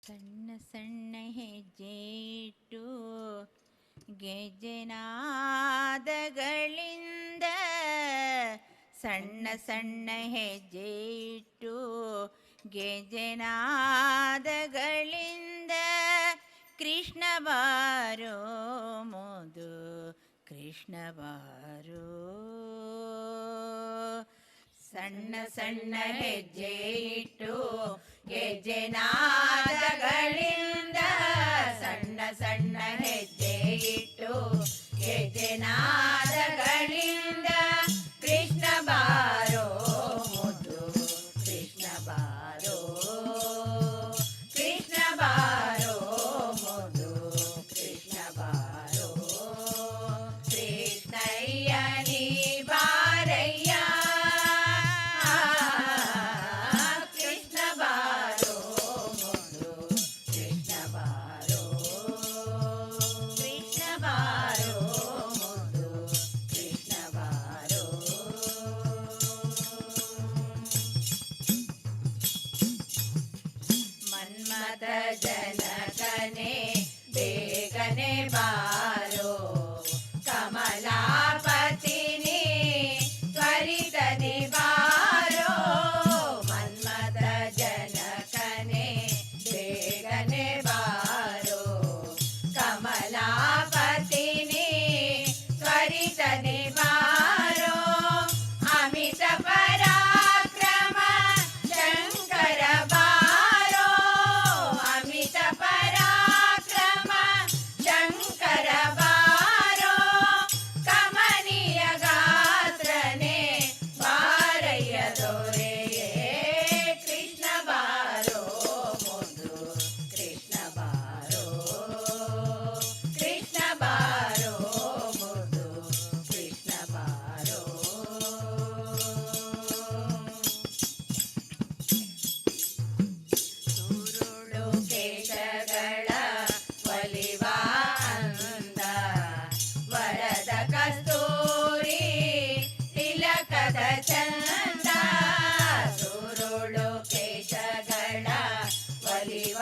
ಸಣ್ಣ ಸಣ್ಣ ಹೆಜ್ಜೆ ಇಟ್ಟು ಗೆಜ್ಜೆನಾದಗಳಿಂದ ಸಣ್ಣ ಸಣ್ಣ ಹೆಜ್ಜೆ ಇಟ್ಟು ಗೆಜ್ಜೆನಾದಗಳಿಂದ ಕೃಷ್ಣ ಬಾರೋ ಮೋದು ಕೃಷ್ಣ ಬಾರೋ. ಸಣ್ಣ ಸಣ್ಣ ಹೆಜ್ಜೆ ಇಟ್ಟು ಗೆಜ್ಜೆನಾದಗಳಿಂದ ಸಣ್ಣ ಸಣ್ಣ ಹೆಜ್ಜೆ ಇಟ್ಟು ಗೆಜ್ಜೆನಾದಗಳಿಂದ ಕೃಷ್ಣ ಬಾರೋ ಮುದ್ದು ಕೃಷ್ಣ ಬಾರೋ ಕೃಷ್ಣ ಬಾರೋ ಮುದ್ದು ಕೃಷ್ಣ ಬಾರೋ. ಕೃಷ್ಣಯ್ಯ ನೀ ಬಾರಯ್ಯ ಕೃಷ್ಣ ಬಾರೋ ಮುದ್ದು ಕೃಷ್ಣ ಬಾರೋ ಕೃಷ್ಣ ಬಾರೋ ಮುದ್ದು ಕೃಷ್ಣ ಬಾರೋ. ಮನ್ಮಥ ಜನಕನೇ ಬೇಗನೆ ಬಾರೋ ಕಮಲಾಪತಿನಿ ತ್ವರಿತನೆ ಬಾರೋ. ಮನ್ಮಥ ಜನಕನೇ ಬೇಗನೆ ಬಾರೋ ಕಮಲಾಪತಿನಿ ತ್ವರಿತನೆ ಬಾರೋ. ಅಮಿತ ಪರಾಕ್ರಮ ಶಂಕರ ಬಾರೋ ಅಮಿತ ಪರಾಕ್ರಮ ಶಂಕರ ಬಾರೋ. ಕಮನೀಯ ಗಾತ್ರನೇ ಬಾರಯ್ಯ ದೊರೆಯೇ ಕೃಷ್ಣ ಬಾರೋ ಮುದ್ದು ಕೃಷ್ಣ ಬಾರೋ ಕೃಷ್ಣ ಬಾರೋ ಮುದ್ದು ಕೃಷ್ಣ ಬಾರೋ. ಸುರುಳು ಕೇಶಗಳ ಒಲಿವ ಅಂದ ವರದ ಕಸ್ತೂರಿ ತಿಲಕದ ಚಂದ. ಸುರುಳು ಕೇಶಗಳ ಒಲಿವ